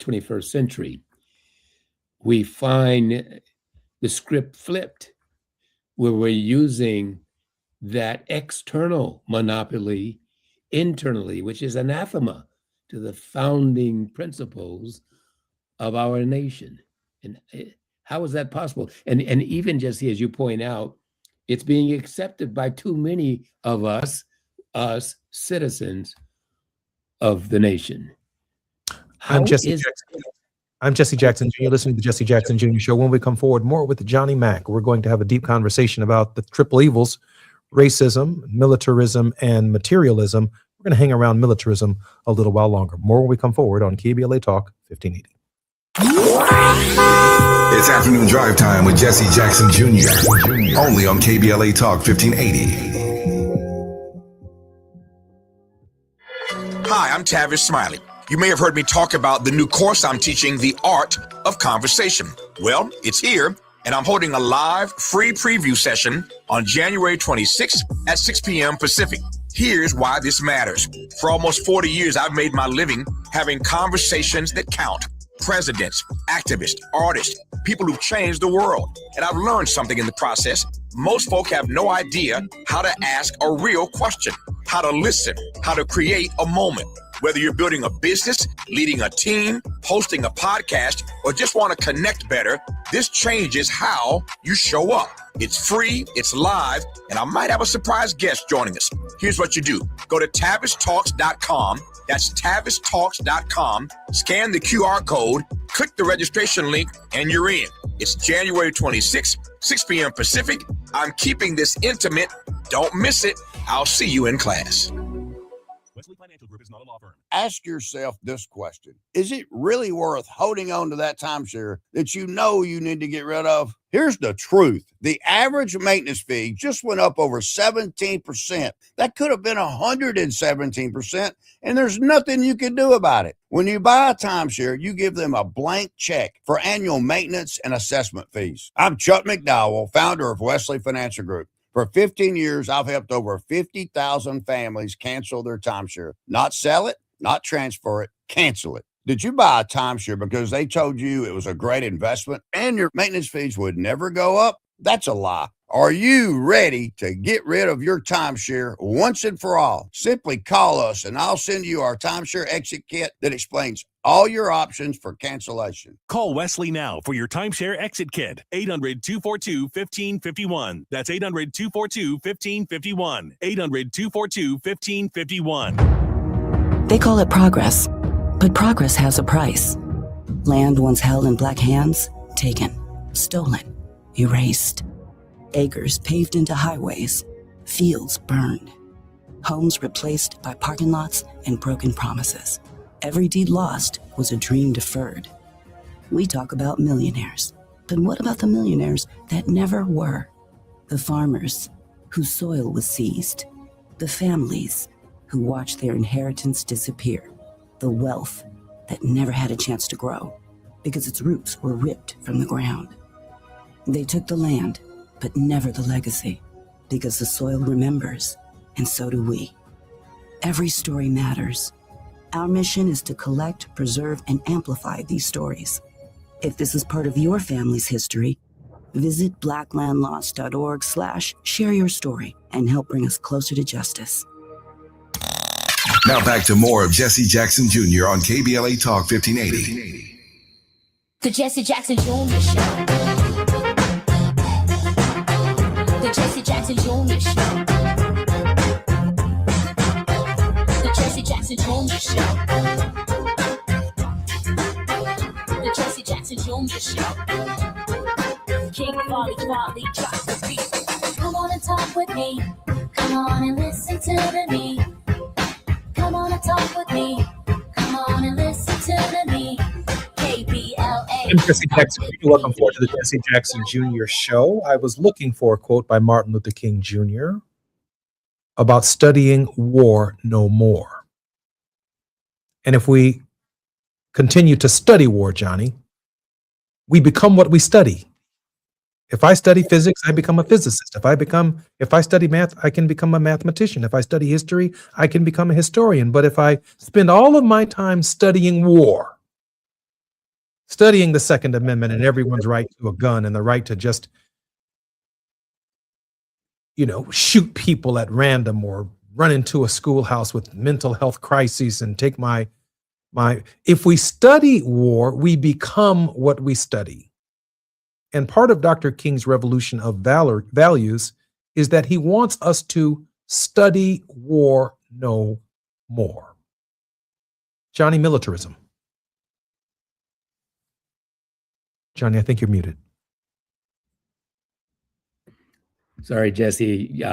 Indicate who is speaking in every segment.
Speaker 1: 21st century, we find the script flipped, where we're using that external monopoly internally, which is anathema to the founding principles of our nation. And how is that possible? And even, Jesse, as you point out, it's being accepted by too many of us citizens of the nation.
Speaker 2: I'm Jesse Jackson Jr. Listening to the Jesse Jackson Jr. Show. When we come forward, more with Johnny Mack. We're going to have a deep conversation about the triple evils: racism, militarism, and materialism. We're going to hang around militarism a little while longer. More when we come forward on KBLA Talk 1580.
Speaker 3: It's afternoon drive time with Jesse Jackson Jr. Only on KBLA Talk 1580.
Speaker 4: Hi, I'm Tavis Smiley. You may have heard me talk about the new course I'm teaching, The Art of Conversation. Well, it's here, and I'm holding a live free preview session on January 26th at 6 p.m. Pacific. Here's why this matters. For almost 40 years, I've made my living having conversations that count. Presidents, activists, artists, people who've changed the world. And I've learned something in the process. Most folk have no idea how to ask a real question, how to listen, how to create a moment. Whether you're building a business, leading a team, hosting a podcast, or just want to connect better, this changes how you show up. It's free, it's live, and I might have a surprise guest joining us. Here's what you do. Go to tavistalks.com. That's tavistalks.com. Scan the QR code, click the registration link, and you're in. It's January 26th, 6 p.m. Pacific. I'm keeping this intimate. Don't miss it. I'll see you in class.
Speaker 5: Wesley Financial Group is not a law firm.
Speaker 6: Ask yourself this question. Is it really worth holding on to that timeshare that you know you need to get rid of? Here's the truth. The average maintenance fee just went up over 17%. That could have been 117%, and there's nothing you can do about it. When you buy a timeshare, you give them a blank check for annual maintenance and assessment fees. I'm Chuck McDowell, founder of Wesley Financial Group. For 15 years, I've helped over 50,000 families cancel their timeshare. Not sell it, not transfer it, cancel it. Did you buy a timeshare because they told you it was a great investment and your maintenance fees would never go up? That's a lie. Are you ready to get rid of your timeshare once and for all? Simply call us and I'll send you our timeshare exit kit that explains all your options for cancellation.
Speaker 5: Call Wesley now for your timeshare exit kit. 800-242-1551. That's 800-242-1551. 800-242-1551.
Speaker 7: They call it progress, but progress has a price. Land once held in black hands, taken, stolen, erased. Acres paved into highways, fields burned, homes replaced by parking lots and broken promises. Every deed lost was a dream deferred. We talk about millionaires, but what about the millionaires that never were? The farmers whose soil was seized, the families who watched their inheritance disappear, the wealth that never had a chance to grow because its roots were ripped from the ground. They took the land, but never the legacy, because the soil remembers, and so do we. Every story matters. Our mission is to collect, preserve, and amplify these stories. If this is part of your family's history, visit blacklandlost.org/share your story and help bring us closer to justice.
Speaker 3: Now back to more of Jesse Jackson Jr. on KBLA Talk 1580.
Speaker 8: The Jesse Jackson Jr. Show. The Jesse Jackson Jr. Show. The Jesse Jackson Jr. Show. The Jesse Jackson Jr. Show. King Quality drops the beat. Come on and talk with me. Come on and listen to the me. Come on and talk with me. Come on and listen to the me. KBLA.
Speaker 2: I'm Jesse Jackson. Welcome forward to the Jesse Jackson Jr. Show. I was looking for a quote by Martin Luther King Jr. about studying war no more. And if we continue to study war, Johnny, we become what we study. If I study physics, I become a physicist. If I study math, I can become a mathematician. If I study history, I can become a historian. But if I spend all of my time studying war, studying the Second Amendment and everyone's right to a gun and the right to just, shoot people at random or run into a schoolhouse with mental health crises and take if we study war, we become what we study. And part of Dr. King's revolution of values is that he wants us to study war no more. Johnny, militarism. Johnny, I think you're muted.
Speaker 1: Sorry, Jesse.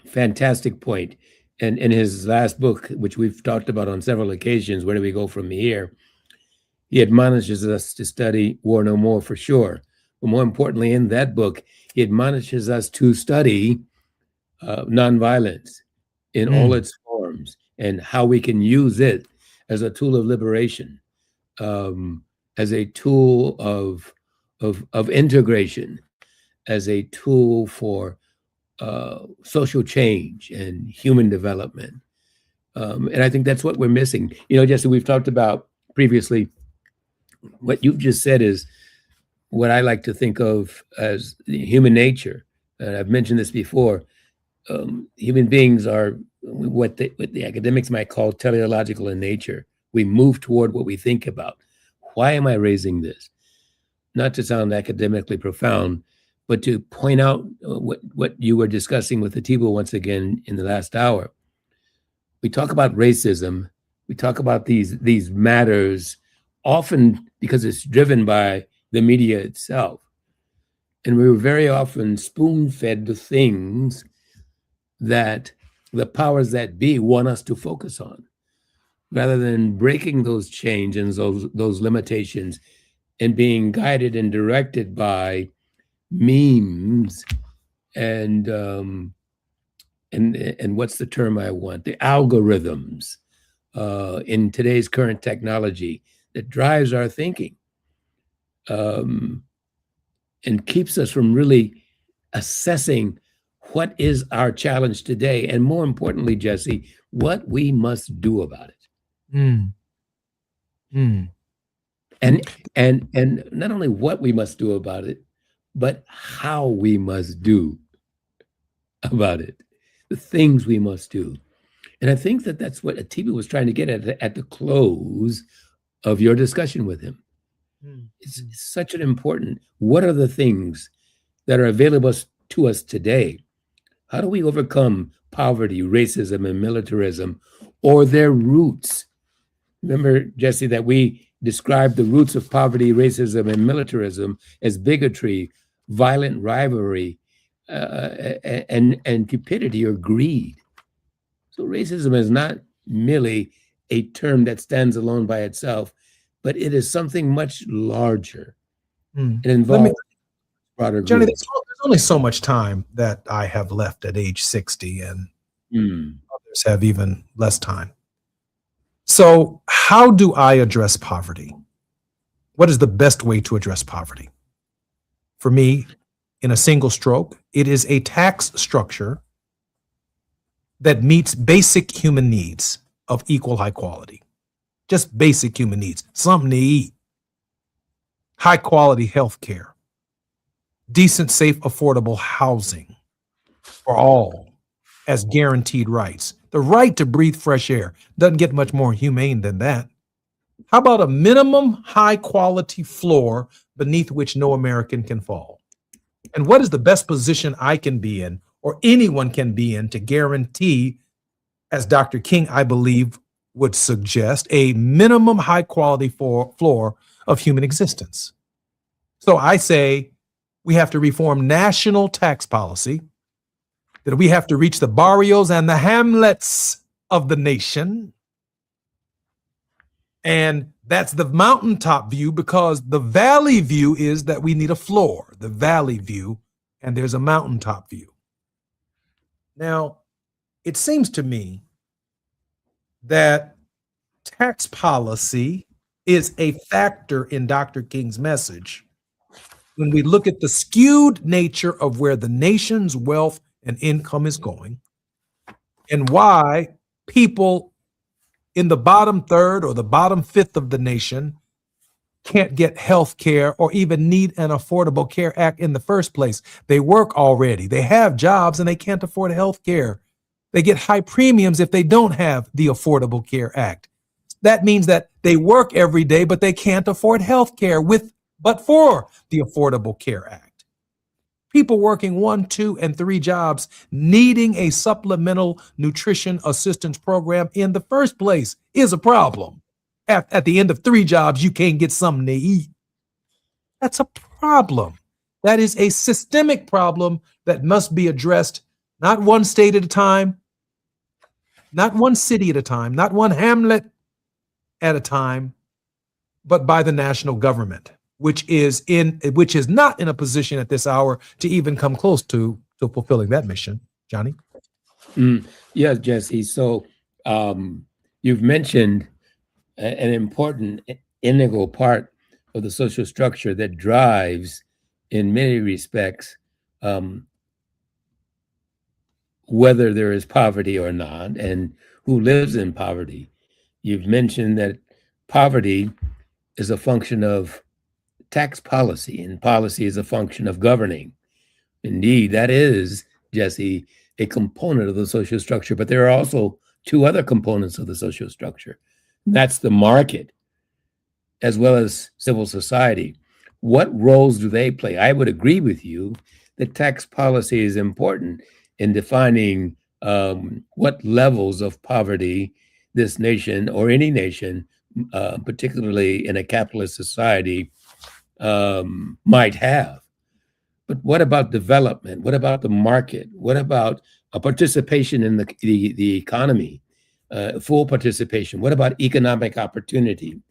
Speaker 1: Fantastic point. And in his last book, which we've talked about on several occasions, Where Do We Go From Here? He admonishes us to study war no more for sure. But more importantly, in that book, he admonishes us to study nonviolence in all its forms and how we can use it as a tool of liberation, as a tool of integration, as a tool for social change and human development. And I think that's what we're missing. Jesse, we've talked about previously, what you've just said is what I like to think of as human nature. And I've mentioned this before. Human beings are what the academics might call teleological in nature. We move toward what we think about. Why am I raising this? Not to sound academically profound, but to point out what you were discussing with Atiba once again in the last hour. We talk about racism. We talk about these matters often because it's driven by the media itself. And we were very often spoon-fed the things that the powers that be want us to focus on, rather than breaking those chains and those limitations and being guided and directed by memes and what's the term I want? The algorithms in today's current technology that drives our thinking and keeps us from really assessing what is our challenge today, and more importantly, Jesse, what we must do about it. And not only what we must do about it, but how we must do about it, the things we must do. And I think that's what Atiba was trying to get at the close of your discussion with him. It's such an important, what are the things that are available to us today? How do we overcome poverty, racism, and militarism, or their roots? Remember, Jesse, that we described the roots of poverty, racism, and militarism as bigotry, violent rivalry, and cupidity or greed. So racism is not merely a term that stands alone by itself, but it is something much larger. It involves broader groups.
Speaker 2: Johnny, there's only so much time that I have left at age 60, and others have even less time. So how do I address poverty? What is the best way to address poverty? For me, in a single stroke, it is a tax structure that meets basic human needs of equal high quality. Just basic human needs, something to eat, high quality health care, decent, safe, affordable housing for all as guaranteed rights. The right to breathe fresh air doesn't get much more humane than that. How about a minimum high quality floor beneath which no American can fall? And what is the best position I can be in, or anyone can be in, to guarantee, as Dr. King, I believe, would suggest, a minimum high quality floor of human existence? So I say we have to reform national tax policy, that we have to reach the barrios and the hamlets of the nation. And that's the mountaintop view, because the valley view is that we need a floor, the valley view, and there's a mountaintop view. Now, it seems to me that tax policy is a factor in Dr. King's message when we look at the skewed nature of where the nation's wealth and income is going, and why people in the bottom third or the bottom fifth of the nation can't get health care or even need an Affordable Care Act in the first place. They work already. They have jobs and they can't afford health care. They get high premiums if they don't have the Affordable Care Act. That means that they work every day, but they can't afford health care but for the Affordable Care Act. People working 1, 2, and 3 jobs needing a supplemental nutrition assistance program in the first place is a problem. At the end of 3 jobs, you can't get something to eat. That's a problem. That is a systemic problem that must be addressed, not one state at a time, not one city at a time, not one hamlet at a time, but by the national government, which is not in a position at this hour to even come close to fulfilling that mission. Johnny?
Speaker 1: Yes, Jesse. So you've mentioned an important integral part of the social structure that drives, in many respects, whether there is poverty or not, and who lives in poverty. You've mentioned that poverty is a function of tax policy, and policy is a function of governing. Indeed, that is, Jesse, a component of the social structure, but there are also 2 other components of the social structure. That's the market, as well as civil society. What roles do they play? I would agree with you that tax policy is important in defining what levels of poverty this nation or any nation, particularly in a capitalist society, might have. But what about development? What about the market? What about a participation in the economy? Full participation. What about economic opportunity?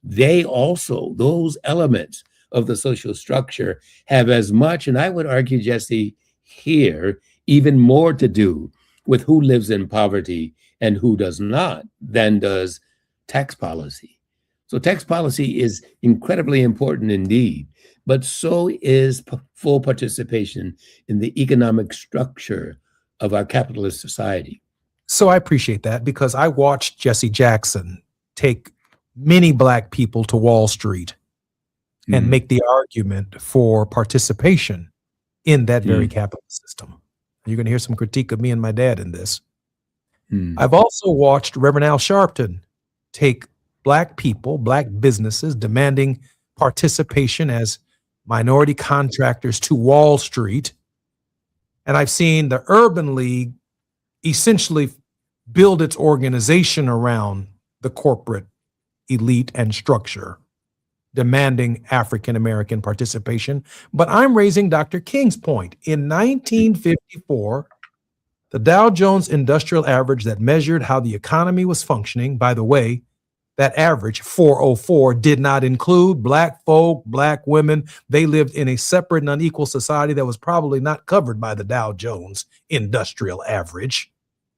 Speaker 1: They also, those elements of the social structure have as much, and I would argue, Jesse, here, even more to do with who lives in poverty and who does not than does tax policy. So tax policy is incredibly important indeed, but so is full participation in the economic structure of our capitalist society.
Speaker 2: So I appreciate that, because I watched Jesse Jackson take many Black people to Wall Street and make the argument for participation in that very capitalist system. You're going to hear some critique of me and my dad in this. I've also watched Reverend Al Sharpton take Black people, Black businesses demanding participation as minority contractors to Wall Street. And I've seen the Urban League essentially build its organization around the corporate elite and structure, demanding African-American participation. But I'm raising Dr. King's point. In 1954, the Dow Jones Industrial Average that measured how the economy was functioning, by the way, that average, 404, did not include Black folk, Black women. They lived in a separate and unequal society that was probably not covered by the Dow Jones Industrial Average,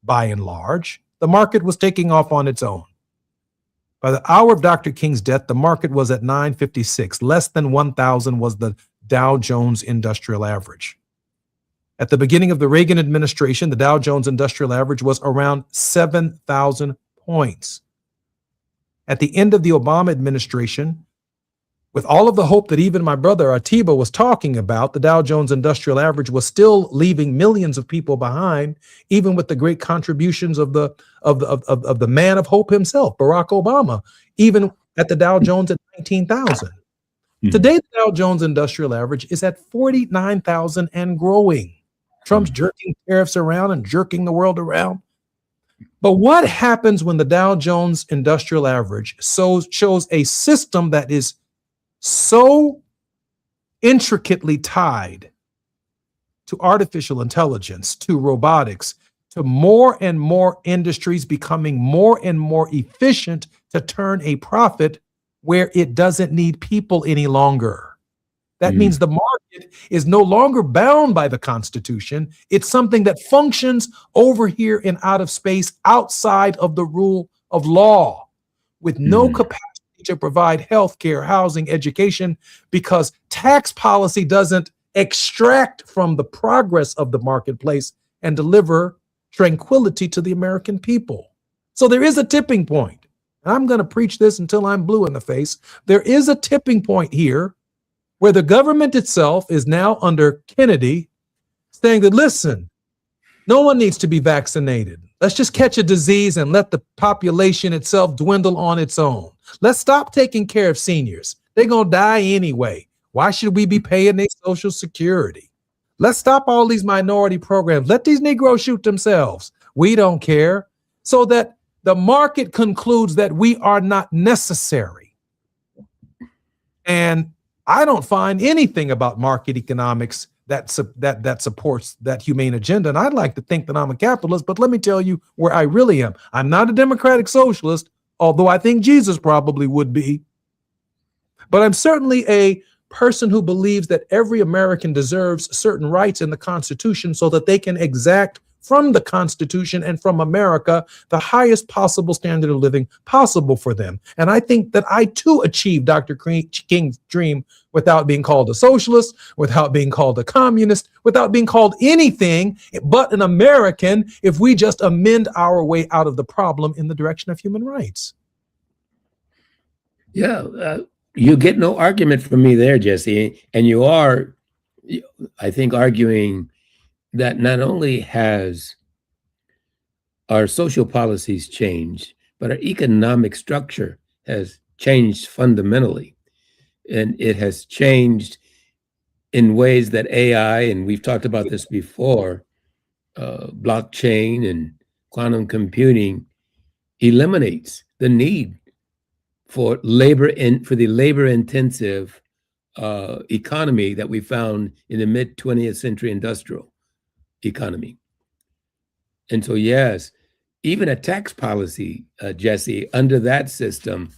Speaker 2: by and large. The market was taking off on its own. By the hour of Dr. King's death, the market was at 956. Less than 1,000 was the Dow Jones Industrial Average. At the beginning of the Reagan administration, the Dow Jones Industrial Average was around 7,000 points. At the end of the Obama administration, with all of the hope that even my brother Atiba was talking about, the Dow Jones Industrial Average was still leaving millions of people behind, even with the great contributions of the man of hope himself, Barack Obama, even at the Dow Jones at 19,000. Today, the Dow Jones Industrial Average is at 49,000 and growing. Trump's jerking tariffs around and jerking the world around. But what happens when the Dow Jones Industrial Average shows a system that is so intricately tied to artificial intelligence, to robotics, to more and more industries becoming more and more efficient to turn a profit where it doesn't need people any longer? That means the market is no longer bound by the Constitution. It's something that functions over here in outer space, outside of the rule of law, with no capacity to provide health care, housing, education, because tax policy doesn't extract from the progress of the marketplace and deliver tranquility to the American people. So there is a tipping point. and I'm going to preach this until I'm blue in the face, there is a tipping point here where the government itself is now under Kennedy saying that, listen, no one needs to be vaccinated. Let's just catch a disease and let the population itself dwindle on its own. Let's stop taking care of seniors. They're going to die anyway. Why should we be paying their Social Security? Let's stop all these minority programs. Let these Negroes shoot themselves. We don't care. So that the market concludes that we are not necessary. And I don't find anything about market economics that supports that humane agenda. And I'd like to think that I'm a capitalist, but let me tell you where I really am. I'm not a democratic socialist, although I think Jesus probably would be. But I'm certainly a person who believes that every American deserves certain rights in the Constitution so that they can exact from the Constitution and from America the highest possible standard of living possible for them. And I think that I too achieved Dr. King's dream without being called a socialist, without being called a communist, without being called anything but an American, if we just amend our way out of the problem in the direction of human rights.
Speaker 1: Yeah, you get no argument from me there, Jesse. And you are, I think, arguing that not only has our social policies changed, but our economic structure has changed fundamentally. And it has changed in ways that AI, and we've talked about this before, blockchain and quantum computing eliminates the need for the labor-intensive economy that we found in the mid-20th century industrial economy. And so, yes, even a tax policy, Jesse, under that system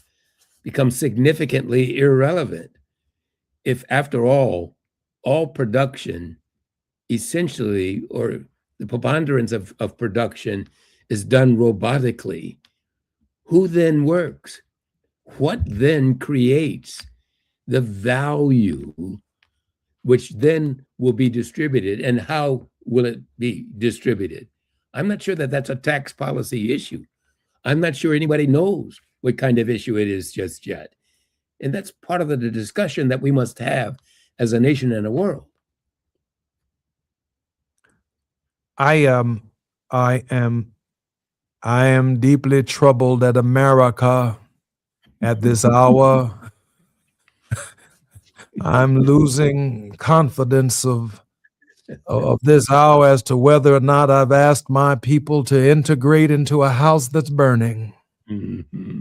Speaker 1: becomes significantly irrelevant if, after all production essentially, or the preponderance of production, is done robotically. Who then works? What then creates the value which then will be distributed, and how will it be distributed? I'm not sure that that's a tax policy issue. I'm not sure anybody knows what kind of issue it is just yet. And that's part of the discussion that we must have as a nation and a world.
Speaker 2: I am deeply troubled at America at this hour. I'm losing confidence of this hour as to whether or not I've asked my people to integrate into a house that's burning.
Speaker 1: Mm-hmm.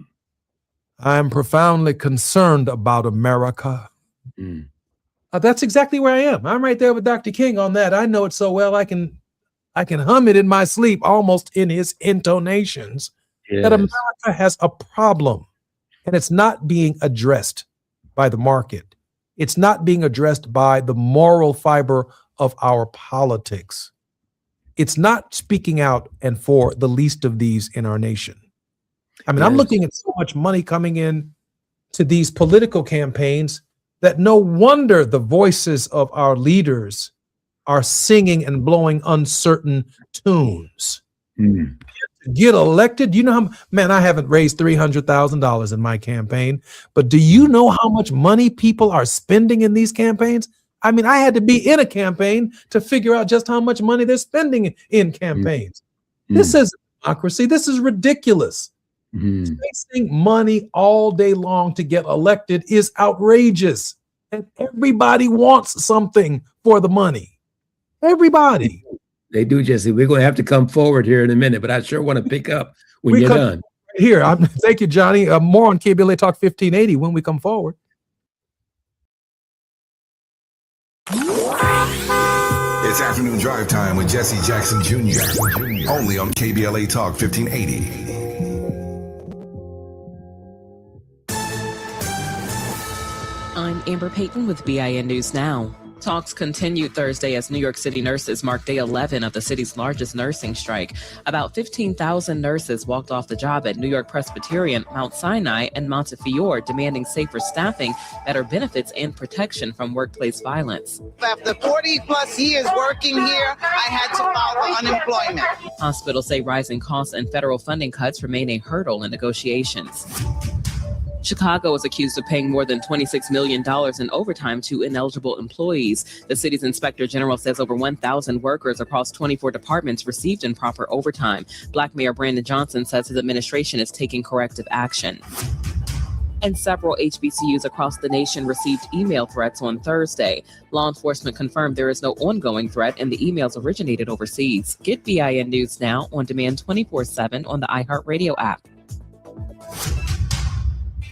Speaker 2: I am profoundly concerned about America.
Speaker 1: Mm.
Speaker 2: That's exactly where I am. I'm right there with Dr. King on that. I know it so well. I can hum it in my sleep, almost in his intonations.
Speaker 1: Yes.
Speaker 2: That America has a problem, and it's not being addressed by the market. It's not being addressed by the moral fiber of our politics. It's not speaking out and for the least of these in our nation. I mean, I'm looking at so much money coming in to these political campaigns that no wonder the voices of our leaders are singing and blowing uncertain tunes.
Speaker 1: Mm.
Speaker 2: Get elected. You know how, man, I haven't raised $300,000 in my campaign, but do you know how much money people are spending in these campaigns? I mean, I had to be in a campaign to figure out just how much money they're spending in campaigns.
Speaker 1: Mm.
Speaker 2: This is democracy. This is ridiculous.
Speaker 1: Mm.
Speaker 2: Wasting money all day long to get elected is outrageous. And everybody wants something for the money. Everybody.
Speaker 1: They do, Jesse. We're going to have to come forward here in a minute, but I sure want to pick up when you're done.
Speaker 2: Here, thank you, Johnny. More on KBLA Talk 1580 when we come forward.
Speaker 3: It's afternoon drive time with Jesse Jackson Jr. Only on KBLA Talk 1580.
Speaker 9: I'm Amber Payton with BIN News Now. Talks continued Thursday as New York City nurses marked day 11 of the city's largest nursing strike. About 15,000 nurses walked off the job at New York Presbyterian, Mount Sinai, and Montefiore, demanding safer staffing, better benefits, and protection from workplace violence.
Speaker 10: After 40 plus years working here, I had to file for unemployment.
Speaker 9: Hospitals say rising costs and federal funding cuts remain a hurdle in negotiations. Chicago was accused of paying more than $26 million in overtime to ineligible employees. The city's inspector general says over 1,000 workers across 24 departments received improper overtime. Black Mayor Brandon Johnson says his administration is taking corrective action. And several HBCUs across the nation received email threats on Thursday. Law enforcement confirmed there is no ongoing threat and the emails originated overseas. Get BIN News now on demand 24/7 on the iHeartRadio app.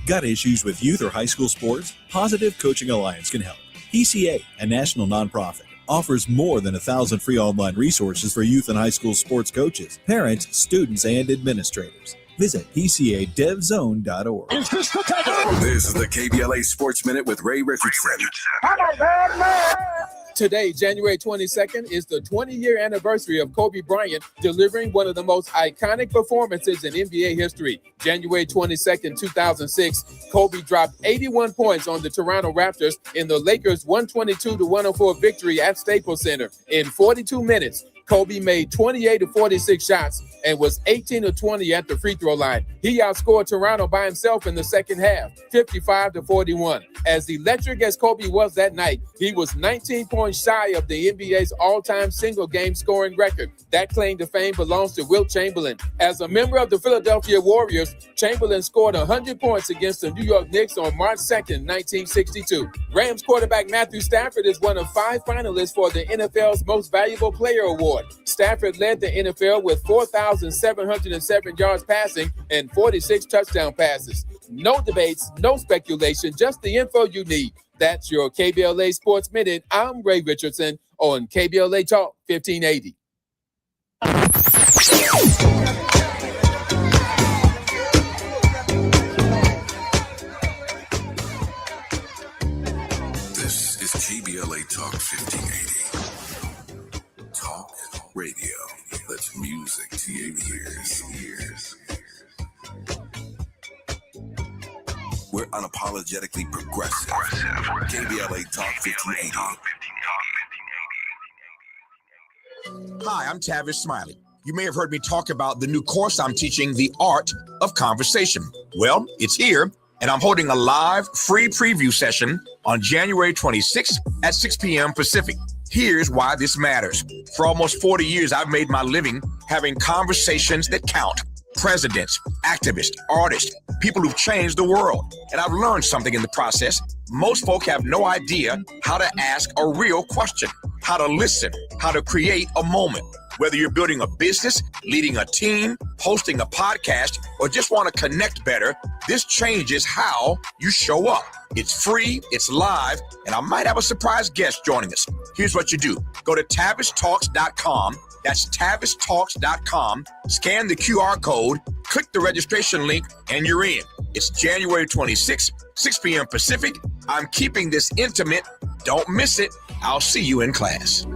Speaker 11: Got issues with youth or high school sports? Positive Coaching Alliance can help. PCA, a national nonprofit, offers more than 1,000 free online resources for youth and high school sports coaches, parents, students, and administrators. Visit PCADevZone.org.
Speaker 3: This is the KBLA Sports Minute with Ray Richardson.
Speaker 12: Today, January 22nd, is the 20-year anniversary of Kobe Bryant delivering one of the most iconic performances in NBA history. January 22nd, 2006, Kobe dropped 81 points on the Toronto Raptors in the Lakers' 122-104 victory at Staples Center. In 42 minutes, Kobe made 28 of 46 shots and was 18 of 20 at the free throw line. He outscored Toronto by himself in the second half, 55-41. As electric as Kobe was that night, he was 19 points shy of the NBA's all-time single-game scoring record. That claim to fame belongs to Wilt Chamberlain. As a member of the Philadelphia Warriors, Chamberlain scored 100 points against the New York Knicks on March 2nd, 1962. Rams quarterback Matthew Stafford is one of 5 finalists for the NFL's Most Valuable Player Award. Stafford led the NFL with 4,707 yards passing and 46 touchdown passes. No debates, no speculation, just the info you need. That's your KBLA Sports Minute. I'm Ray Richardson on KBLA Talk 1580.
Speaker 3: This is KBLA Talk 1580. Talk radio. That's music to your ears. We're unapologetically progressive. KBLA Talk 1580.
Speaker 4: Hi, I'm Tavis Smiley. You may have heard me talk about the new course I'm teaching, The Art of Conversation. Well, it's here, and I'm holding a live free preview session on January 26th at 6 p.m. Pacific. Here's why this matters. For almost 40 years, I've made my living having conversations that count. Presidents, activists, artists, people who've changed the world. And I've learned something in the process. Most folk have no idea how to ask a real question, how to listen, how to create a moment. Whether you're building a business, leading a team, hosting a podcast, or just want to connect better, this changes how you show up. It's free, it's live, and I might have a surprise guest joining us. Here's what you do. Go to TavisTalks.com. That's TavisTalks.com. Scan the QR code, click the registration link, and you're in. It's January 26th, 6 p.m. Pacific. I'm keeping this intimate. Don't miss it. I'll see you in class.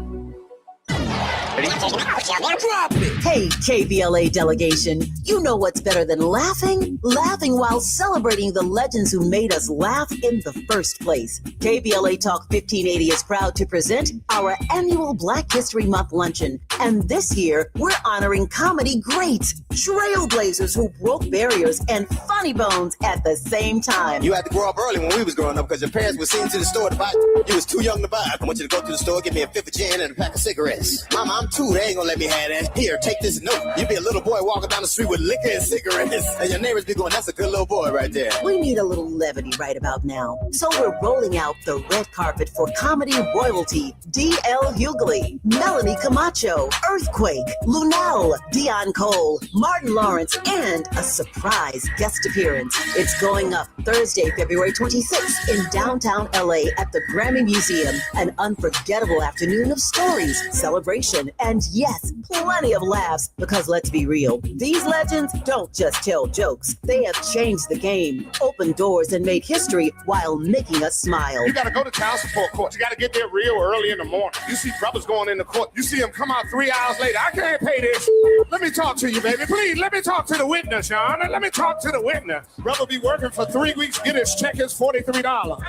Speaker 13: Hey, KBLA delegation, you know what's better than laughing? Laughing while celebrating the legends who made us laugh in the first place. KBLA Talk 1580 is proud to present our annual Black History Month luncheon. And this year, we're honoring comedy greats, trailblazers who broke barriers, and funny bones at the same time.
Speaker 14: You had to grow up early when we was growing up because your parents were sending to the store to buy. You was too young to buy. I want you to go to the store, get me a fifth of gin and a pack of cigarettes. Mama, I'm 2. They ain't gonna let me have that. Here, take this note. You be a little boy walking down the street with liquor and cigarettes, and your neighbors be going, that's a good little boy right there.
Speaker 13: We need a little levity right about now. So we're rolling out the red carpet for comedy royalty. D.L. Hughley, Melanie Camacho, Earthquake, Lunel, Dion Cole, Martin Lawrence, and a surprise guest appearance. It's going up Thursday, February 26th in downtown LA at the Grammy Museum. An unforgettable afternoon of stories, celebration, and yes, plenty of laughs. Because let's be real, these legends don't just tell jokes. They have changed the game, opened doors, and made history while making us smile.
Speaker 15: You gotta go to child support court. You gotta get there real early in the morning. You see brothers going into court. You see them come out 3 hours later. I can't pay this. Let me talk to you, baby. Please, let me talk to the witness, Sean. Let me talk to the witness. Brother be working for 3 weeks, get his check is $43.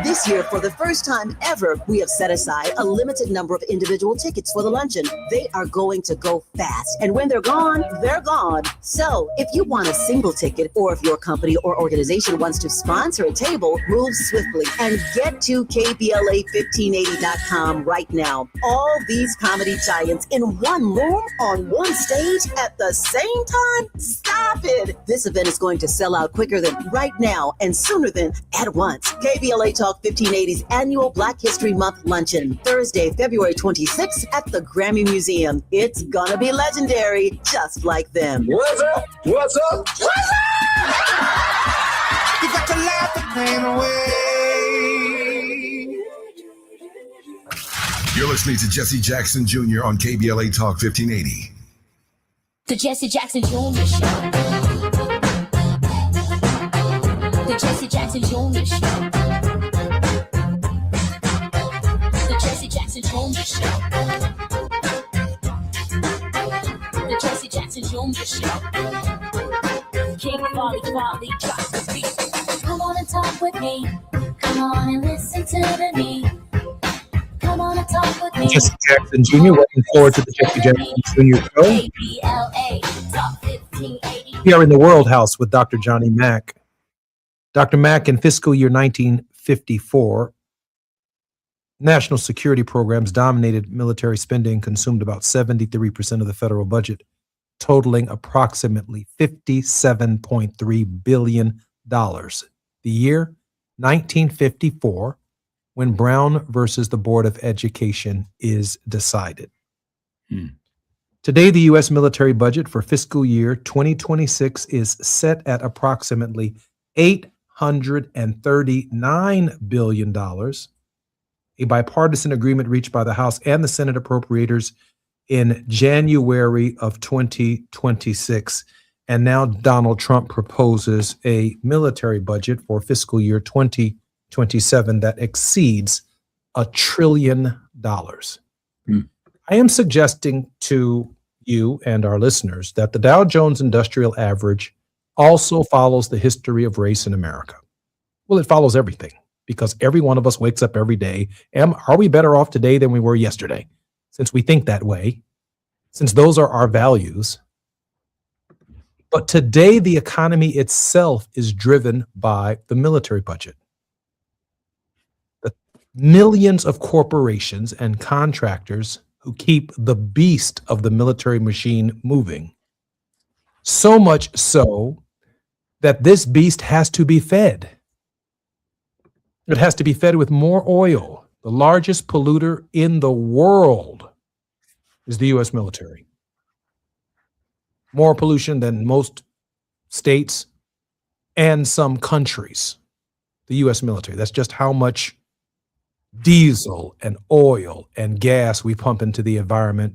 Speaker 13: This year, for the first time ever, we have set aside a limited number of individual tickets for the luncheon. They are going to go fast, and when they're gone, they're gone. So if you want a single ticket, or if your company or organization wants to sponsor a table, move swiftly and get to KBLA1580.com right now. All these comedy giants in one room on one stage at the same time? Stop it! This event is going to sell out quicker than right now and sooner than at once. KBLA Talk 1580's annual Black History Month luncheon, Thursday, February 26th at the Grammy Museum. It's gonna be legendary, just like them.
Speaker 15: What's up? What's up? What's up? You got to laugh the pain away.
Speaker 3: You're listening to Jesse Jackson Jr. on KBLA Talk 1580.
Speaker 8: The Jesse Jackson Jr. Show. The Jesse Jackson Jr. Show. The Jesse Jackson Jr. Show. The Jesse Jackson Jr. Show. King Folly drops the beat. Come on and talk with me. Come on and listen to me. Come on and talk with me.
Speaker 2: Jesse Jackson Jr. Looking forward to the Jesse Jackson Jr. Show.
Speaker 8: KBLA Talk 1580.
Speaker 2: We are in the World House with Dr. Johnny Mack. Dr. Mack, in fiscal year 1954, national security programs dominated military spending, consumed about 73% of the federal budget, totaling approximately $57.3 billion. The year 1954, when Brown versus the Board of Education is decided. Today, the U.S. military budget for fiscal year 2026 is set at approximately $839 billion. A bipartisan agreement reached by the House and the Senate appropriators in January of 2026. And now Donald Trump proposes a military budget for fiscal year 2027 that exceeds $1 trillion. I am suggesting to you and our listeners that the Dow Jones Industrial Average also follows the history of race in America. Well, it follows everything, because every one of us wakes up every day. Are we better off today than we were yesterday? Since we think that way, since those are our values. But today, the economy itself is driven by the military budget. The millions of corporations and contractors who keep the beast of the military machine moving. So much so that this beast has to be fed. It has to be fed with more oil. The largest polluter in the world is the U.S. military. More pollution than most states and some countries. The U.S. military. That's just how much diesel and oil and gas we pump into the environment,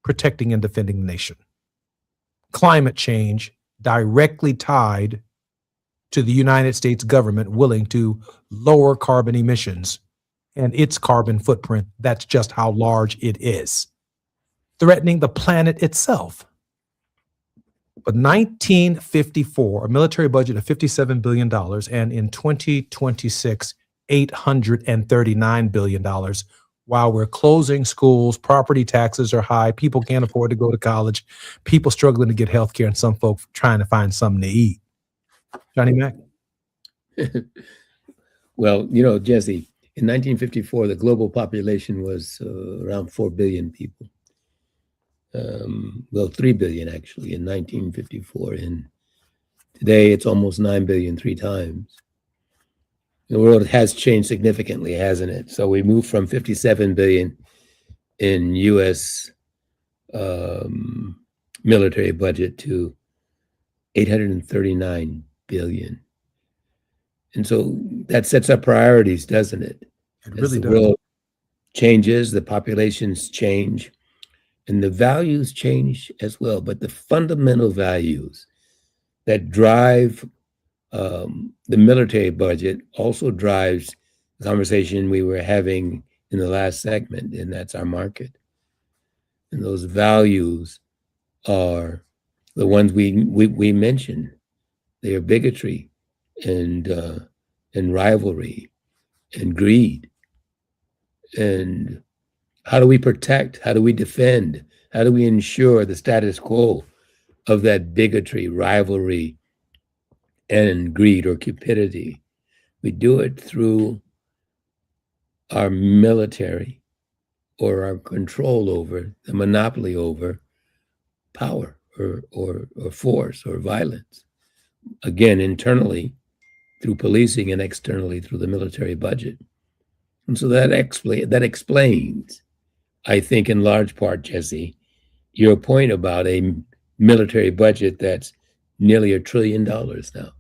Speaker 2: protecting and defending the nation. Climate change directly tied to the United States government willing to lower carbon emissions and its carbon footprint. That's just how large it is, threatening the planet itself. But 1954, a military budget of $57 billion, and in 2026, $839 billion. While we're closing schools, property taxes are high, people can't afford to go to college, people struggling to get health care, and some folks trying to find something to eat. Johnny Mack?
Speaker 1: Well, Jesse, in 1954, the global population was around 4 billion people. 3 billion actually in 1954. And today it's almost 9 billion, 3 times. The world has changed significantly, hasn't it? So we moved from 57 billion in U.S. Military budget to 839 billion. And so that sets up priorities, doesn't it?
Speaker 2: It really
Speaker 1: As the
Speaker 2: does.
Speaker 1: world changes, the populations change, And the values change as well, but the fundamental values that drive the military budget also drives the conversation we were having in the last segment, and that's our market. And those values are the ones we mentioned. They are bigotry and rivalry and greed. And how do we protect? How do we defend? How do we ensure the status quo of that bigotry, rivalry, and greed or cupidity? We do it through our military or our control over, the monopoly over power or force or violence. Again, internally through policing and externally through the military budget. And so that explains, I think, in large part, Jesse, your point about a military budget that's nearly $1 trillion now.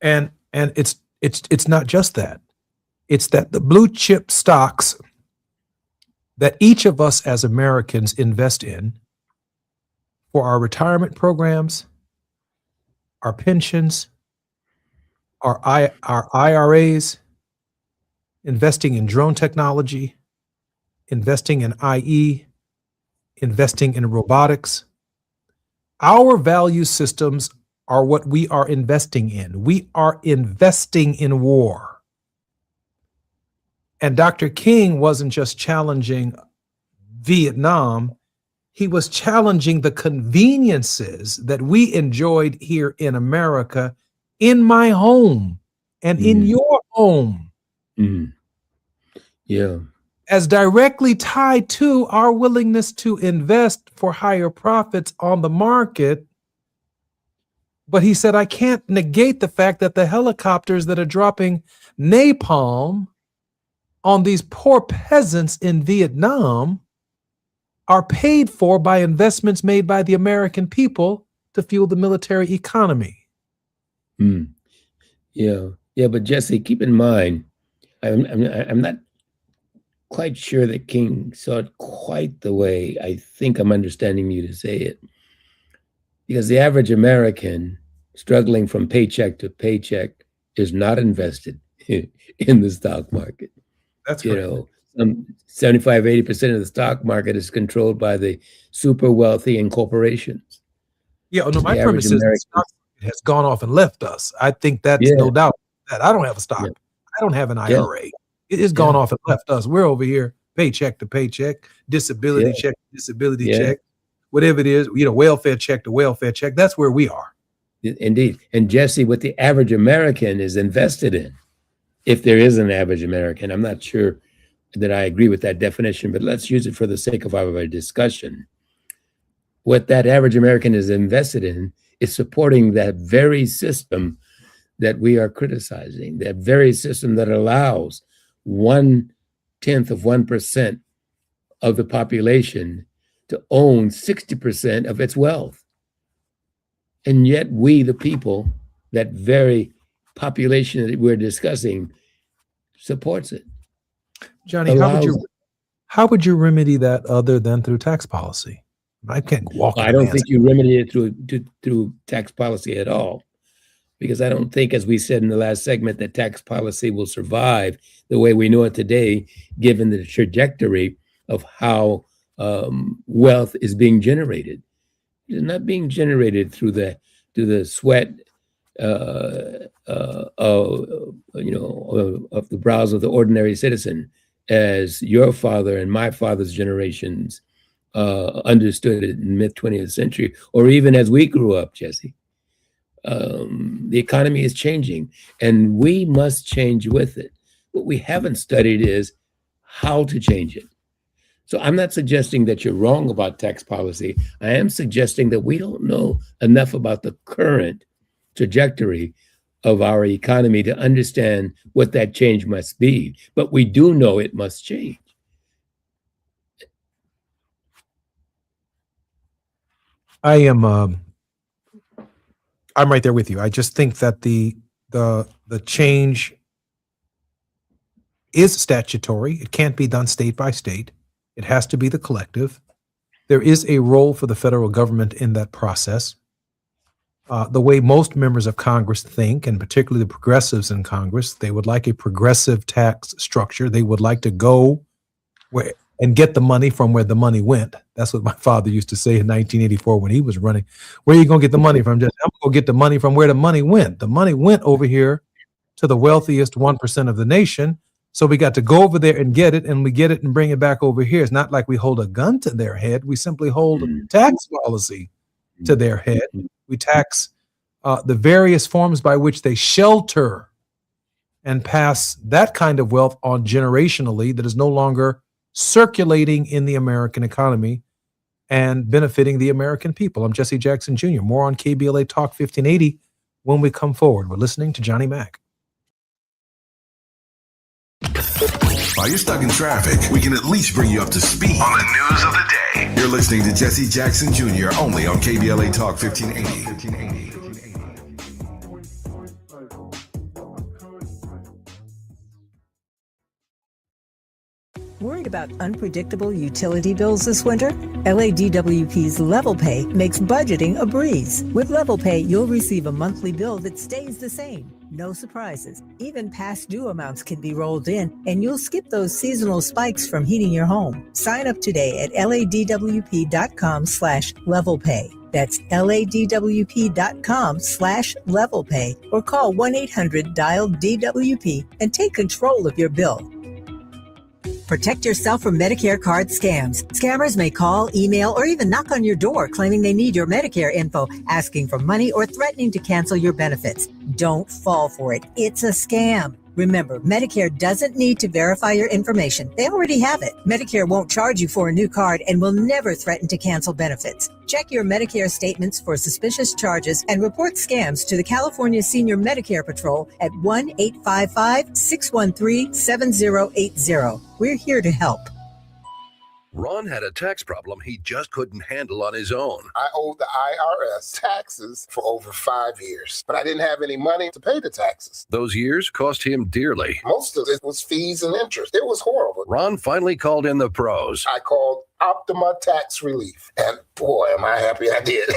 Speaker 2: And it's not just that. It's that the blue chip stocks that each of us as Americans invest in for our retirement programs, our pensions, our IRAs, investing in drone technology, investing in IE, investing in robotics. Our value systems are what we are investing in. We are investing in war. And Dr. King wasn't just challenging Vietnam, he was challenging the conveniences that we enjoyed here in America, in my home and in your home.
Speaker 1: Yeah.
Speaker 2: As directly tied to our willingness to invest for higher profits on the market. But he said, I can't negate the fact that the helicopters that are dropping napalm on these poor peasants in Vietnam are paid for by investments made by the American people to fuel the military economy.
Speaker 1: Yeah, but Jesse, keep in mind, I'm not quite sure that King saw it quite the way I think I'm understanding you to say it. Because the average American struggling from paycheck to paycheck is not invested in the stock market.
Speaker 2: That's
Speaker 1: you know, 75, 80% of the stock market is controlled by the super wealthy and corporations.
Speaker 2: Yeah, no, my premise is the stock market has gone off and left us. I think that's no doubt that I don't have a stock. I don't have an IRA. It has gone off and left us. We're over here paycheck to paycheck, disability check, disability check, whatever it is, welfare check to welfare check. That's where we are.
Speaker 1: Indeed. And Jesse, what the average American is invested in, if there is an average American, I'm not sure that I agree with that definition, but let's use it for the sake of our discussion. What that average American is invested in is supporting that very system that we are criticizing, that very system that allows 1/10 of 1% of the population to own 60% of its wealth. And yet we, the people, that very population that we're discussing, supports it.
Speaker 2: Johnny, how would you remedy that other than through tax policy? I can't walk.
Speaker 1: I don't think you remedy it through tax policy at all, because I don't think, as we said in the last segment, that tax policy will survive the way we know it today, given the trajectory of how wealth is being generated. It's not being generated through the sweat of the brows of the ordinary citizen, as your father and my father's generations understood it in the mid-20th century, or even as we grew up, Jesse. The economy is changing, and we must change with it. What we haven't studied is how to change it. So I'm not suggesting that you're wrong about tax policy. I am suggesting that we don't know enough about the current trajectory of our economy to understand what that change must be. But we do know it must change.
Speaker 2: I'm right there with you. I just think that the change is statutory. It can't be done state by state. It has to be the collective. There is a role for the federal government in that process. The way most members of Congress think, and particularly the progressives in Congress, they would like a progressive tax structure. They would like to go where and get the money from where the money went. That's what my father used to say in 1984 when he was running. Where are you going to get the money from? Just, I'm going to get the money from where the money went. The money went over here to the wealthiest 1% of the nation. So we got to go over there and get it, and we get it and bring it back over here. It's not like we hold a gun to their head. We simply hold a tax policy to their head. We tax the various forms by which they shelter and pass that kind of wealth on generationally that is no longer circulating in the American economy and benefiting the American people. I'm Jesse Jackson Jr. More on KBLA Talk 1580 when we come forward. We're listening to Johnny Mac.
Speaker 3: While you're stuck in traffic, we can at least bring you up to speed on the news of the day. You're listening to Jesse Jackson Jr. only on KBLA Talk 1580.
Speaker 16: Worried about unpredictable utility bills this winter? LADWP's Level Pay makes budgeting a breeze. With Level Pay, you'll receive a monthly bill that stays the same. No surprises. Even past due amounts can be rolled in, and you'll skip those seasonal spikes from heating your home. Sign up today at ladwp.com/levelpay. That's ladwp.com/levelpay, or call 1-800-DIAL-DWP and take control of your bill. Protect yourself from Medicare card scams. Scammers may call, email, or even knock on your door claiming they need your Medicare info, asking for money or threatening to cancel your benefits. Don't fall for it. It's a scam. Remember, Medicare doesn't need to verify your information. They already have it. Medicare won't charge you for a new card and will never threaten to cancel benefits. Check your Medicare statements for suspicious charges and report scams to the California Senior Medicare Patrol at 1-855-613-7080. We're here to help.
Speaker 17: Ron had a tax problem he just couldn't handle on his own.
Speaker 15: I owed the IRS taxes for over 5 years, but I didn't have any money to pay the taxes.
Speaker 17: Those years cost him dearly.
Speaker 15: Most of it was fees and interest. It was horrible.
Speaker 17: Ron finally called in the pros.
Speaker 15: I called Optima Tax Relief, and boy, am I happy I did.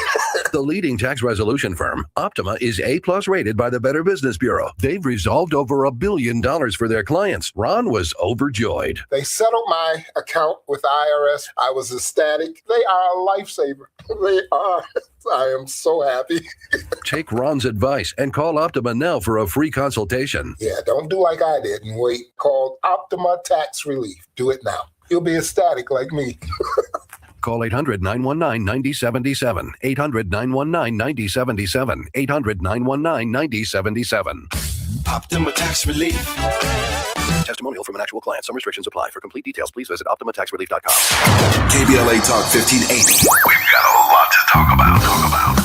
Speaker 17: The leading tax resolution firm, Optima, is A+ rated by the Better Business Bureau. They've resolved over $1 billion for their clients. Ron was overjoyed.
Speaker 15: They settled my account with IRS. I was ecstatic. They are a lifesaver. They are. I am so happy.
Speaker 17: Take Ron's advice and call Optima now for a free consultation.
Speaker 15: Yeah, don't do like I did and wait. Call Optima Tax Relief. Do it now. You'll be ecstatic like me.
Speaker 17: Call 800-919-9077. 800-919-9077. 800-919-9077.
Speaker 3: Optima Tax Relief.
Speaker 17: Testimonial from an actual client. Some restrictions apply. For complete details, please visit OptimaTaxRelief.com.
Speaker 3: KBLA Talk 1580. We've got a lot to talk about.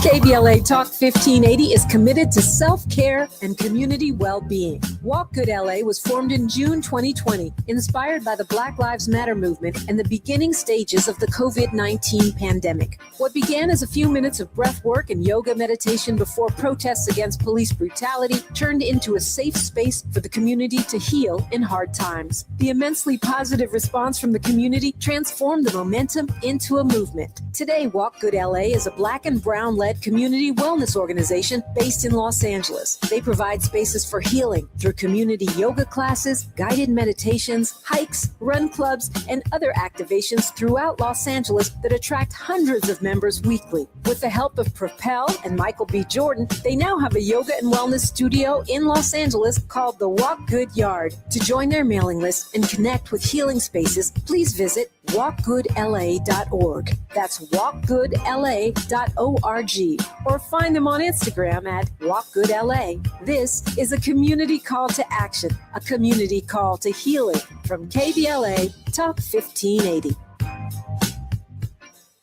Speaker 18: KBLA Talk 1580 is committed to self-care and community well-being. Walk Good LA was formed in June 2020, inspired by the Black Lives Matter movement and the beginning stages of the COVID-19 pandemic. What began as a few minutes of breath work and yoga meditation before protests against police brutality turned into a safe space for the community to heal in hard times. The immensely positive response from the community transformed the momentum into a movement. Today, Walk Good LA is a Black and Brown-led community wellness organization based in Los Angeles. They provide spaces for healing through community yoga classes, guided meditations, hikes, run clubs, and other activations throughout Los Angeles that attract hundreds of members weekly. With the help of Propel and Michael B. Jordan, they now have a yoga and wellness studio in Los Angeles called the Walk Good Yard. To join their mailing list and connect with healing spaces, please visit walkgoodla.org. That's walkgoodla.org. Or find them on Instagram at walkgoodla. This is a community call to action, a community call to healing from KBLA Talk 1580.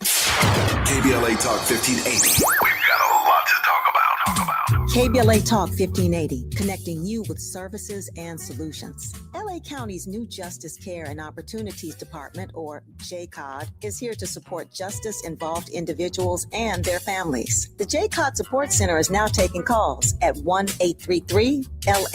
Speaker 3: KBLA Talk 1580. We've got a lot to talk about.
Speaker 13: KBLA Talk 1580, connecting you with services and solutions. LA County's new Justice Care and Opportunities Department, or JCOD, is here to support justice-involved individuals and their families. The JCOD Support Center is now taking calls at 1-833 That's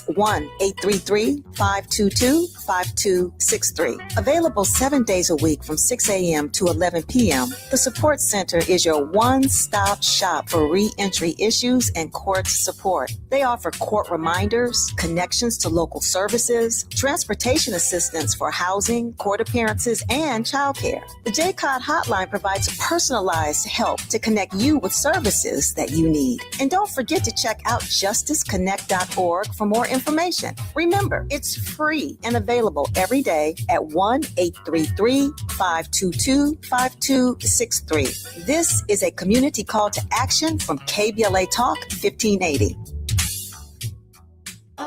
Speaker 13: 1-833-522-5263. Available 7 days a week from 6 a.m. to 11 p.m. The Support Center is your one-stop shop for reentry issues and court support. They offer court reminders, connections to local services, transportation assistance for housing, court appearances, and childcare. The JCOD hotline provides personalized help to connect you with services that you need. And don't forget to check out justiceconnect.org for more information. Remember, it's free and available every day at 1-833-522-5263. This is a community call to action from KBLA Talk 1580.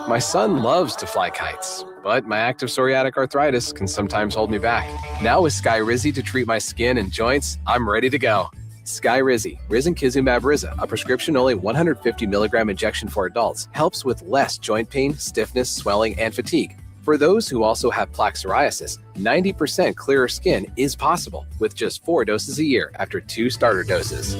Speaker 19: My son loves to fly kites, but my active psoriatic arthritis can sometimes hold me back. Now with Skyrizi to treat my skin and joints, I'm ready to go. Skyrizi, risankizumab Riza, a prescription-only 150 milligram injection for adults, helps with less joint pain, stiffness, swelling, and fatigue. For those who also have plaque psoriasis, 90% clearer skin is possible with just 4 doses a year after 2 starter doses.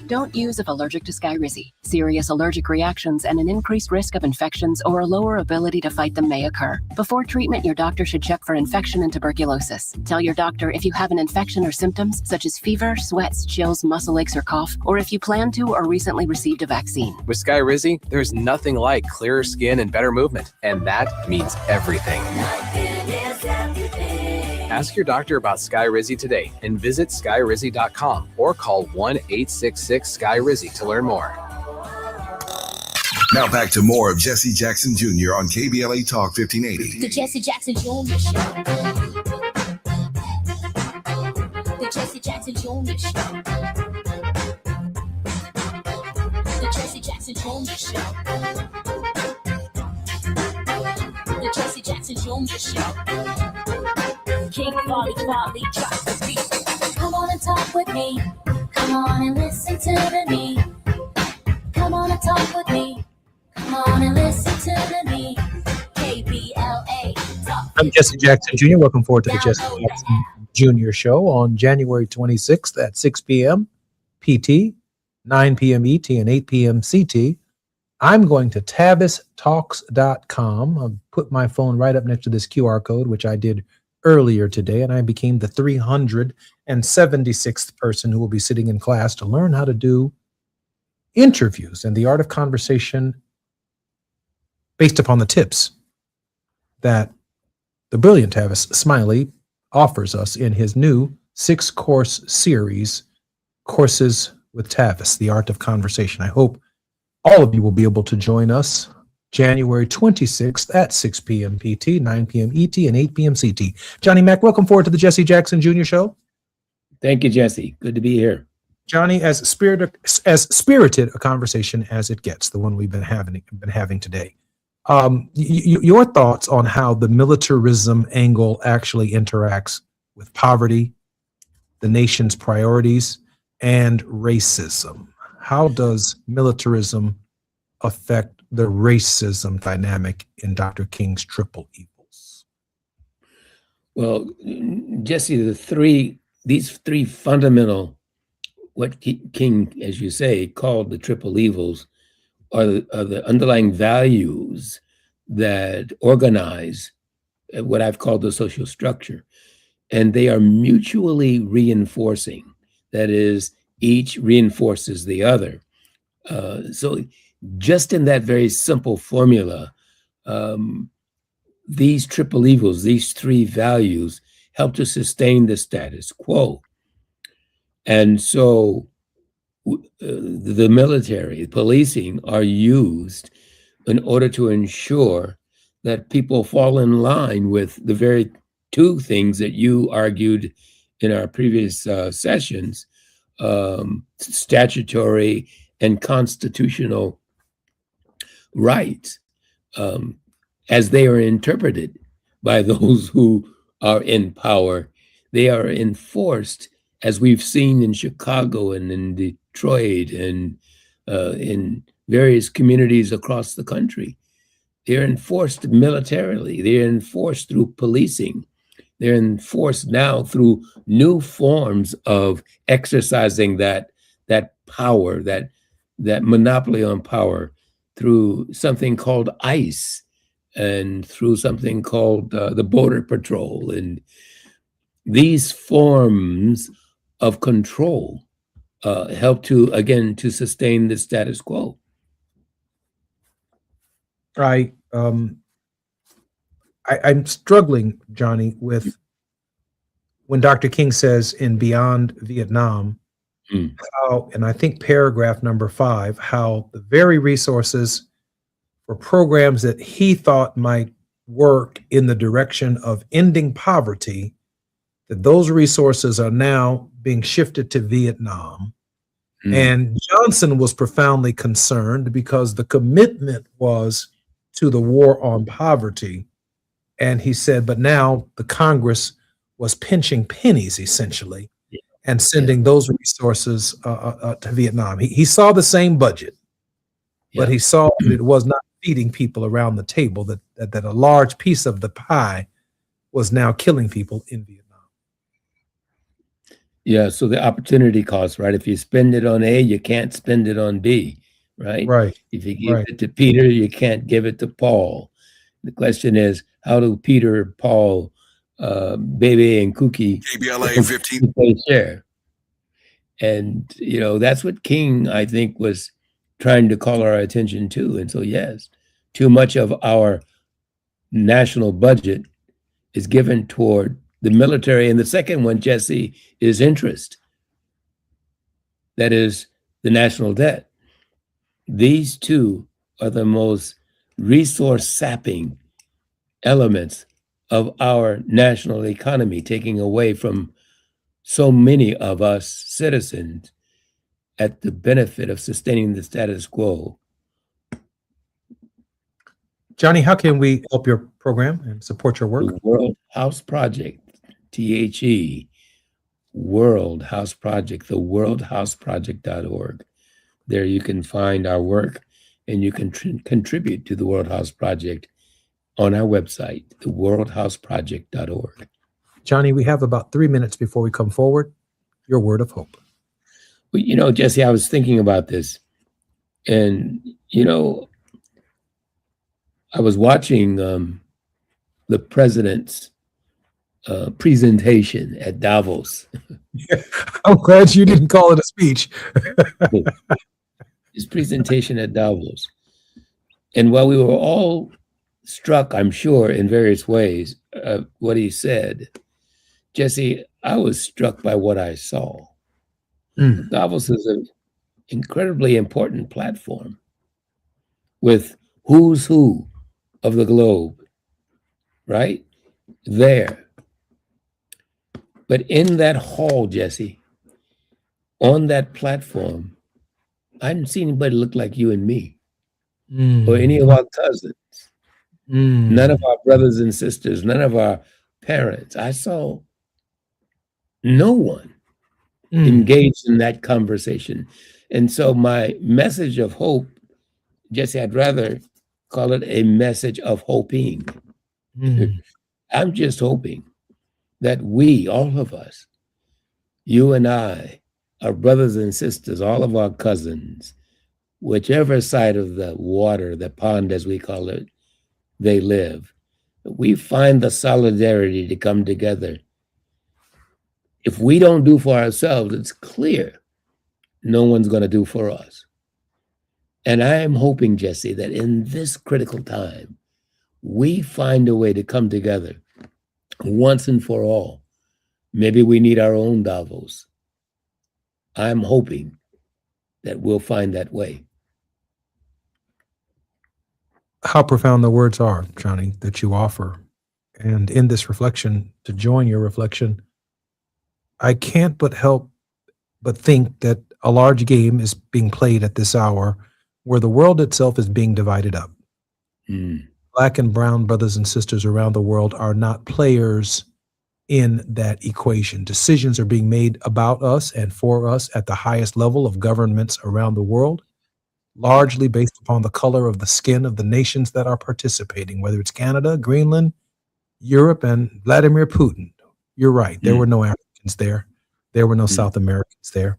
Speaker 20: Don't use if allergic to Skyrizi. Serious allergic reactions and an increased risk of infections or a lower ability to fight them may occur. Before treatment, your doctor should check for infection and tuberculosis. Tell your doctor if you have an infection or symptoms such as fever, sweats, chills, muscle aches, or cough, or if you plan to or recently received a vaccine.
Speaker 19: With Skyrizi, there's nothing like clearer skin and better movement, and that means everything. Ask your doctor about Skyrizi today and visit skyrizi.com or call 1-866-SKY-RIZZI to learn more.
Speaker 3: Now back to more of Jesse Jackson Jr. on KBLA Talk 1580.
Speaker 8: The Jesse Jackson Jr. Show. The Jesse Jackson Jr. Show. The Jesse Jackson Jr. Show. The Jesse Jackson Jr. Show. King Volley, drop the beat. Come on and talk with me. Come on and listen to me. Come on and talk with me. Come on and listen to me. KBLA.
Speaker 2: I'm Jesse Jackson Jr. Welcome forward to the Jesse Jackson Jr. Show on January 26th at 6 p.m. PT, 9 p.m. ET, and 8 p.m. CT. I'm going to tavistalks.com. I'll put my phone right up next to this QR code, which I did earlier today, and I became the 376th person who will be sitting in class to learn how to do interviews and the art of conversation based upon the tips that the brilliant Tavis Smiley offers us in his new 6-course series, Courses with Tavis, the Art of Conversation. I hope all of you will be able to join us January 26th at 6 p.m. PT, 9 p.m. ET, and 8 p.m. CT. Johnny Mack, welcome forward to the Jesse Jackson Jr. Show.
Speaker 1: Thank you, Jesse. Good to be here.
Speaker 2: Johnny, as spirited a conversation as it gets, the one we've been having today. Your thoughts on how the militarism angle actually interacts with poverty, the nation's priorities, and racism. How does militarism affect the racism dynamic in Dr. King's triple evils?
Speaker 1: Well, Jesse, these three fundamental, what King, as you say, called the triple evils, are the underlying values that organize what I've called the social structure. And they are mutually reinforcing. That is, each reinforces the other. So just in that very simple formula, these triple evils, these three values, help to sustain the status quo. And so the military, policing are used in order to ensure that people fall in line with the very two things that you argued in our previous sessions, statutory and constitutional rights, as they are interpreted by those who are in power. They are enforced, as we've seen in Chicago and in Detroit and in various communities across the country. They're enforced militarily. They're enforced through policing. They're enforced now through new forms of exercising that that power, that monopoly on power through something called ICE and through something called the Border Patrol. And these forms of control help to sustain the status quo.
Speaker 2: I'm struggling, Johnny, with when Dr. King says in Beyond Vietnam, how, and I think paragraph number 5, how the very resources for programs that he thought might work in the direction of ending poverty, that those resources are now being shifted to Vietnam. And Johnson was profoundly concerned because the commitment was to the war on poverty. And he said, but now the Congress was pinching pennies essentially and sending those resources to Vietnam. He saw the same budget, but he saw that it was not feeding people around the table, that a large piece of the pie was now killing people in Vietnam.
Speaker 1: Yeah, so the opportunity cost, right? If you spend it on A, you can't spend it on B, right?
Speaker 2: Right.
Speaker 1: If you give it to Peter, you can't give it to Paul. The question is, how do Peter, Paul, Bebe, and Cookie
Speaker 3: KBLA 15
Speaker 1: share? And, that's what King, I think, was trying to call our attention to. And so, yes, too much of our national budget is given toward the military. And the second one, Jesse, is interest. That is the national debt. These two are the most resource sapping elements of our national economy, taking away from so many of us citizens at the benefit of sustaining the status quo.
Speaker 2: Johnny, how can we help your program and support your work?
Speaker 1: The World House Project, THE, World House Project, the worldhouseproject.org. There you can find our work and you can contribute to the World House Project on our website, theworldhouseproject.org.
Speaker 2: Johnny, we have about 3 minutes before we come forward. Your word of hope.
Speaker 1: Well, Jesse, I was thinking about this, and, I was watching the president's presentation at Davos.
Speaker 2: I'm glad you didn't call it a speech.
Speaker 1: His presentation at Davos. And while we were all struck, I'm sure, in various ways, what he said, Jesse, I was struck by what I saw. Davos is an incredibly important platform with who's who of the globe, right? There. But in that hall, Jesse, on that platform, I didn't see anybody look like you and me or any of our cousins, none of our brothers and sisters, none of our parents. I saw no one engaged in that conversation. And so my message of hope, Jesse, I'd rather call it a message of hoping. I'm just hoping that we, all of us, you and I, our brothers and sisters, all of our cousins, whichever side of the water, the pond as we call it, they live, we find the solidarity to come together. If we don't do for ourselves, it's clear no one's going to do for us. And I am hoping, Jesse, that in this critical time, we find a way to come together once and for all. Maybe we need our own Davos. I'm hoping that we'll find that way.
Speaker 2: How profound the words are, Johnny, that you offer. And in this reflection, to join your reflection, I can't but think that a large game is being played at this hour where the world itself is being divided up. Black and brown brothers and sisters around the world are not players in that equation. Decisions are being made about us and for us at the highest level of governments around the world, largely based upon the color of the skin of the nations that are participating, whether it's Canada, Greenland, Europe, and Vladimir Putin. You're right. There were no Africans there. There were no South Americans there.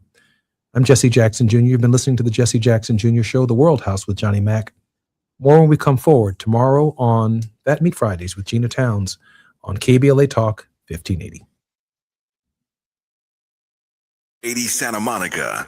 Speaker 2: I'm Jesse Jackson Jr. You've been listening to the Jesse Jackson Jr. Show, The World House with Johnny Mack. More when we come forward tomorrow on That Meat Fridays with Gina Towns on KBLA Talk 1580.
Speaker 3: 80 Santa Monica.